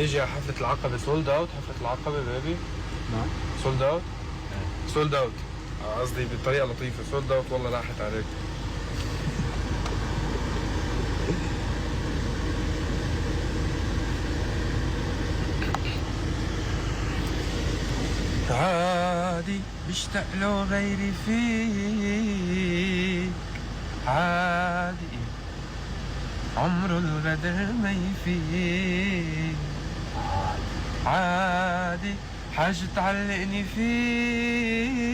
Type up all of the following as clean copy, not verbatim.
نيجي على حفلة العقبة سولد اوت. حفلة العقبة بيبي نعم سولد اوت. سولد اوت قصدي بطريقة لطيفة. سولد اوت والله راحت عليك. عادي بشتاق له غيري فيك، عادي عمره الغدر ما يفيك، عادي حاجة تعلقني فيك،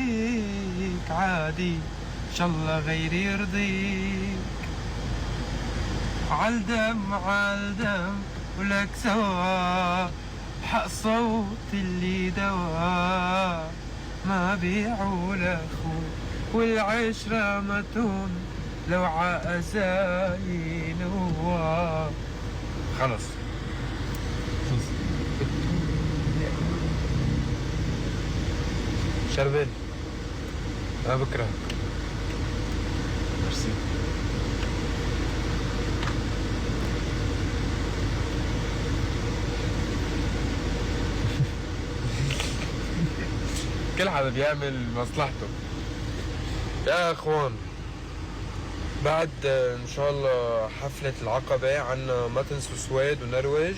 عادي إن شاء الله غيري يرضيك. عالدم عالدم ولك سوا، حق صوت اللي دوا، ما بيعوا لأخو والعشرة متون لو عأزاين هو. خلص شربل أنا بكرهك. ميرسي. كل حدا بيعمل مصلحته. يا اخوان بعد ان شاء الله حفلة العقبة عنا ما تنسوا سويد ونرويج،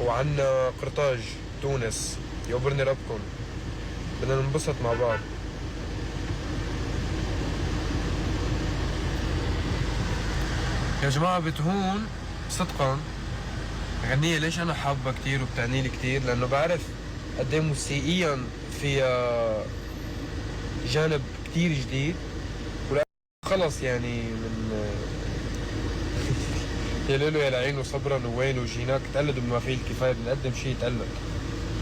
وعنا قرطاج تونس. يقبرني ربكم، بدنا ننبسط مع بعض. يا جماعة بتهون صدقا غنية ليش أنا حابة كتير وبتعني لي كتير؟ لأنه بعرف قد ايه موسيقيا فيها جانب كتير جديد. ولا خلص يعني من يا ليلو يا العين وصبرا ووين وجيناك تقلدوا بما فيه الكفاية. بنقدم شيء يتقلد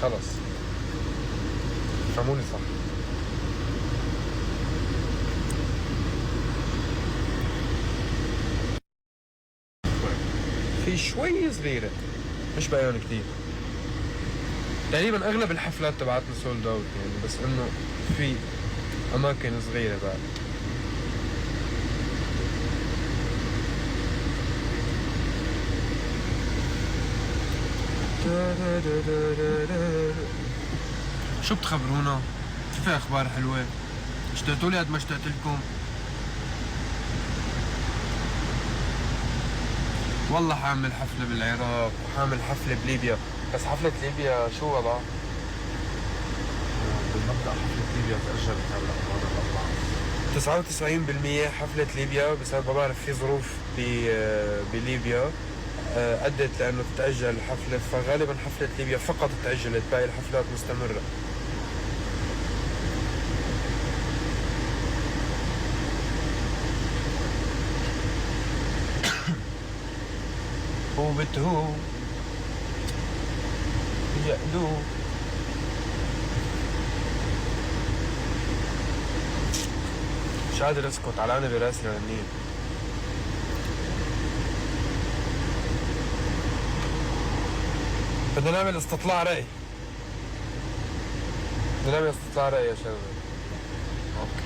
خلص. فهموني صح. في شوي صغيرة مش بقيون كتير. تقريبا اغلب الحفلات تبعتنا سولد اوت يعني، بس انه في اماكن صغيرة بعد. شو بتخبرونا؟ شو في اخبار حلوة؟ اشتقتوا لي قد ما اشتقت لكم؟ والله حاعمل حفلة بالعراق وحاعمل حفلة بليبيا، بس حفلة ليبيا شو وضعها؟ بالمبدأ حفلة ليبيا تأجلت هلا بعد الأربعاء. 99% حفلة ليبيا بسبب ما بعرف في ظروف بليبيا أدت لأنه تتأجل الحفلة، فغالبا حفلة ليبيا فقط تأجلت، باقي الحفلات مستمرة. وبتهو يقلو مش قادر اسكت، علقانة براسي لغنية. بدنا نعمل استطلاع رأي. بدنا نعمل استطلاع رأي يا شباب. اوكي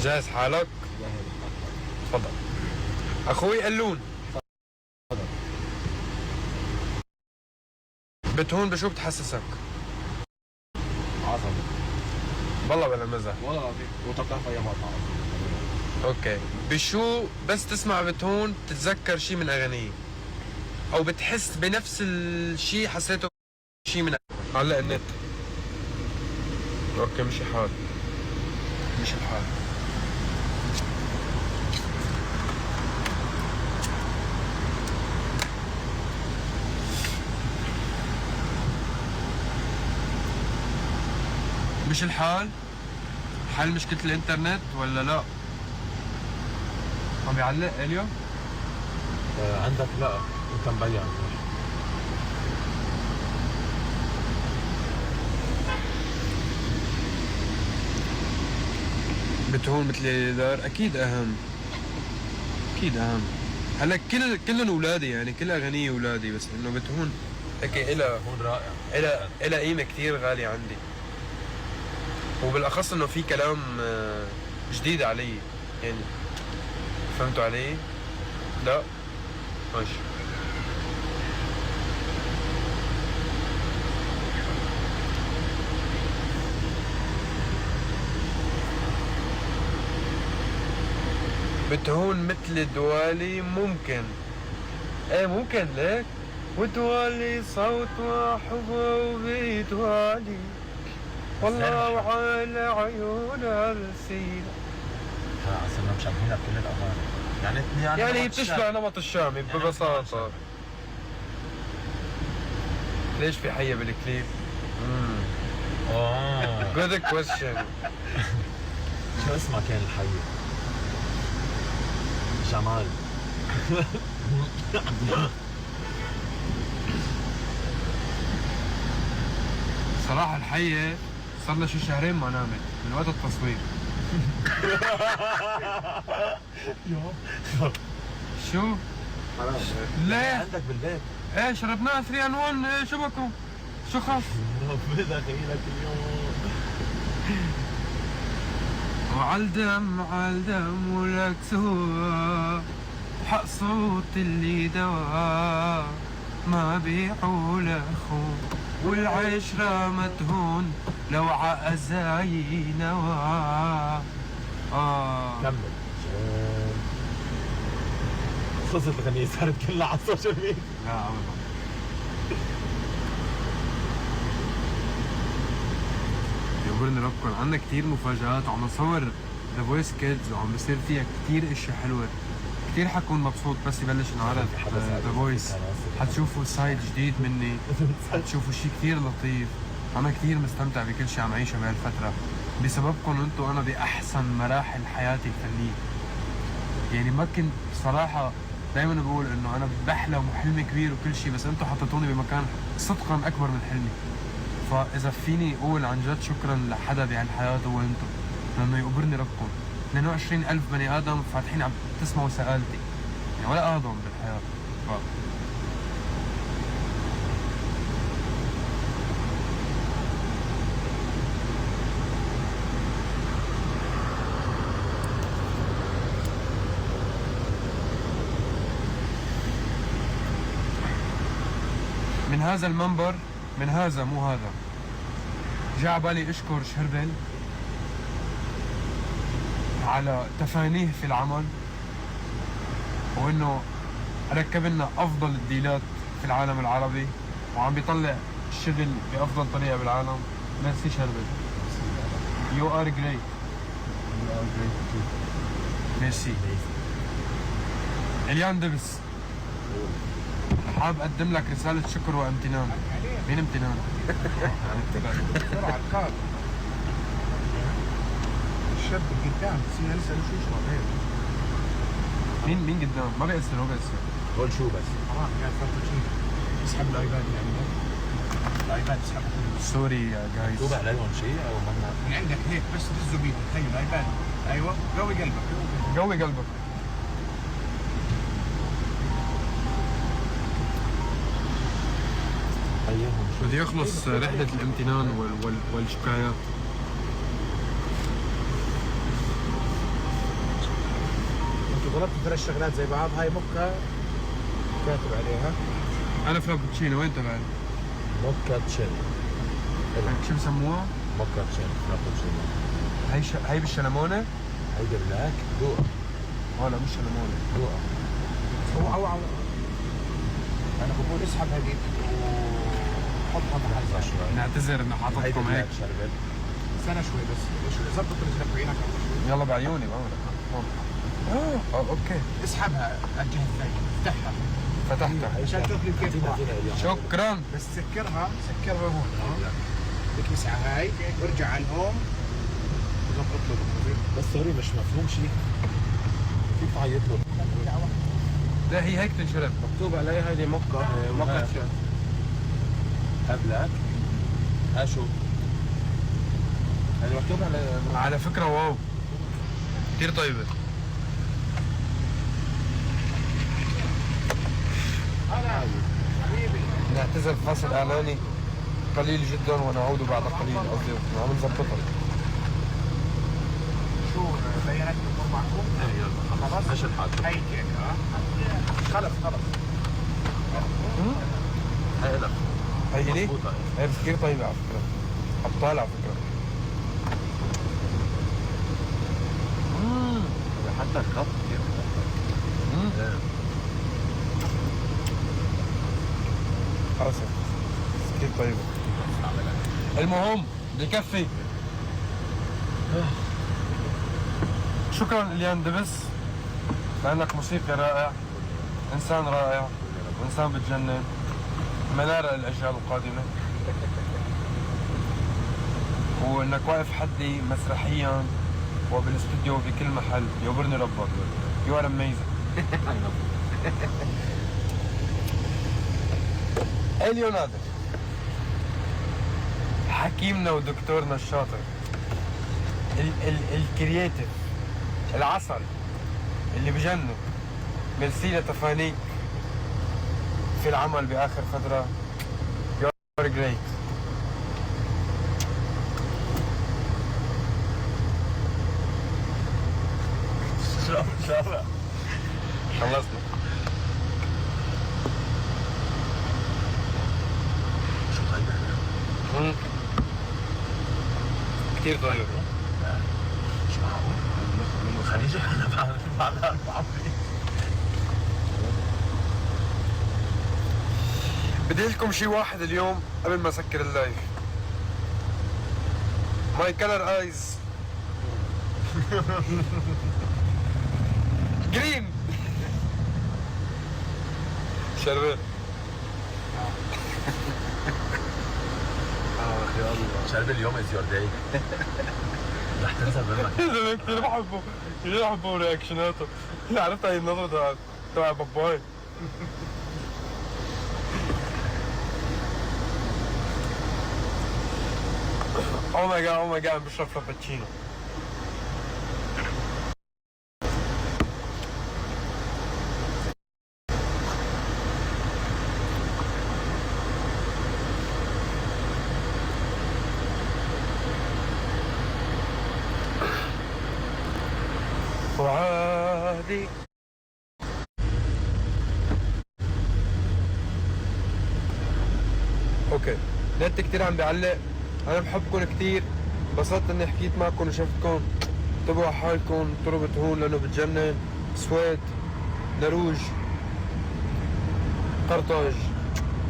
جاهز حالك؟ تفضل اخوي قلون. تفضل. بتهون بشو بتحسسك؟ عظمة والله بلا مزح. والله العظيم. وانت بتعرف اي مقطع اوكي بشو بس تسمع بتهون تتذكر شيء من اغانيه، او بتحس بنفس الشيء حسيته شيء من علق النت؟ اوكي مشي حال. مشي الحال. مش الحال؟ حل مشكلة الانترنت ولا لا؟ عم بيعلق اليو؟ عندك لا انت مبين. بتهون مثل الدار اكيد اهم. اكيد اهم. هلا كلهم اولادي يعني، كل اغانيه اولادي، بس انه بتهون هيك الها هون رائع. الها قيمة كثير غالية عندي. وبالاخص انه في كلام جديد علي يعني. فهمتوا علي؟ لا؟ ماشي. بتهون مثل دوالي ممكن. ايه ممكن ليك. ودوالي صوت وحبه وبيدوالي والله وعلى عيونها رسيلة. صرنا مشابهينها بكل الاغاني. يعني بتشبه نمط الشامي ببساطة. ليش في حية بالكليب؟ good question. شو اسمها كان الحية؟ جمال. صراحة الحية صار لها شي شهرين ما نامت من وقت التصوير. شو؟ ليه؟ عندك بالبيت؟ ايه شربناها 3 ان 1. ايه شو بكم؟ شو خاص؟ بدها خيلك اليوم. وعالدم عالدم ولك سوا حق صوت اللي دوا ما بيعوا لاخو والعشرة متهون لو عأزاي نوا. كمل. خلصت الغنية صارت كلها على السوشيال ميديا. لا ابدا. يخبرني ربكم عنا كتير مفاجآت وعم نصور ذا فويس كيدز وعم بصير فيها كتير اشياء حلوة. كتير حكون مبسوط بس يبلش نعرض ذا فويس. حتشوفوا سايد جديد مني، حتشوفوا شي كتير لطيف. أنا كتير مستمتع بكل شي عم عيشه بهالفترة بسببكم انتو. أنا بأحسن مراحل حياتي الفنية. يعني ما كنت بصراحة دايما بقول انه انا بحلم وحلمي كبير وكل شيء، بس انتو حطيتوني بمكان صدقا اكبر من حلمي. فاذا فيني اقول عن جد شكرا لحدا بهالحياة هو انتو، لانه يقبرني ربكم. 22,000 بني ادم فاتحين عم تسمعوا سألتي، يعني ولا اعظم بالحياة. من هذا المنبر، من هذا مو هذا، جاء بالي اشكر شهربل على تفانيه في العمل، وانه ركب لنا افضل الديلات في العالم العربي وعم بيطلع الشغل بافضل طريقه بالعالم. ميرسي شهربل. يو ار جريت. ميرسي. اليان دبس حاب اقدم لك رساله شكر وامتنان. مين امتنان؟ بسرعة الخاط. الشاب قدام تصير اسأله شو يشرب هيك. مين قدام؟ ما بيأثر، هو بيأثر. قول شو بس. حرام قاعد فترة شيء اسحب الايباد يعني الايباد اسحبه. سوري يا جايز. مكتوب عليهم شيء او منا؟ من عندك هيك بس دزه بيدك. هي الايباد. ايوه قوي قلبك. قوي قلبك. ايهم شو؟ بده يخلص رحلة الامتنان والشكايات. انتوا ضربتوا 3 شغلات زي بعض. هاي موكا كاتب عليها. انا فرابتشينو، وين تبعي؟ موكا تشيل. شو بسموها؟ موكا تشيل فرابتشينو. هي بالشلمونة؟ هيدي بلاك دوقة. لا مش شلمونة. دوقة. هو انا بقول اسحب هذيك وحطها بحلقة شوي. نعتذر انه حاططكم هيك. شربت. استنى شوي بس ظبط رجلك بعينك. يلا بعيوني بعمرك. اوكي. اسحبها على الجهة الثانية. افتحها. فتحتها. عشان تاكل كيف شكرا. بس سكرها هون. بدك مسعى هاي وارجع على الهوم وظبط له التنظيم. بس سوري مش مفهوم شيء. كيف عيط له؟ لا هي هيك تنشرب. مكتوب عليها هذه موكا تشيل. قبلك ها شو؟ هذه مكتوب على فكرة واو كتير طيبة. حبيبي نعتذر فاصل اعلاني قليل جدا ونعود بعد قليل. قصدي عم نظبطها. شو بيانات الامور معكم؟ ايه يلا خلاص ماشي الحال. هي كيك خلص هاي لك هي لي؟ مضبوطة. هي بس كتير طيبة على فكرة. أبطال على فكرة. حتى الخط كيف طيبة. المهم بكفي. شكرا إليان دبس لأنك موسيقي رائع، إنسان رائع وإنسان بتجنن، منارة للأجيال القادمة، وإنك واقف حدي مسرحيا وبالاستوديو بكل محل. يوبرني ربك. You are amazing. اليو نادر حكيمنا ودكتورنا الشاطر، الكرياتيف، العسل اللي بجنن. ميرسي لتفانيك في العمل بآخر فترة. You're great. خلصنا. شو طيب؟ كثير طيب. مش معقول. من الخليج احنا بعد بدي لكم شي واحد اليوم قبل ما اسكر اللايف. ماي كلر ايز جرين. شربت. يا الله شرب اليوم از يور داي. رح تنزل بالمكان. كثير بحبه، كثير بحبه رياكشناته. عرفت هاي النظرة تبع باباي. او ماي جاد بشرب فرابتشينو. وعادي اوكي. نت كتير عم بيعلق. انا بحبكم كتير، انبسطت اني حكيت معكم وشفتكم. انتبهوا على حالكم، تربط هون لانه بتجنن. سويد، نروج، قرطاج،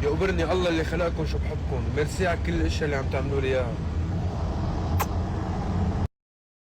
يقبرني الله اللي خلقكم شو بحبكم. ميرسي على كل الاشياء اللي عم تعملوا لي اياها.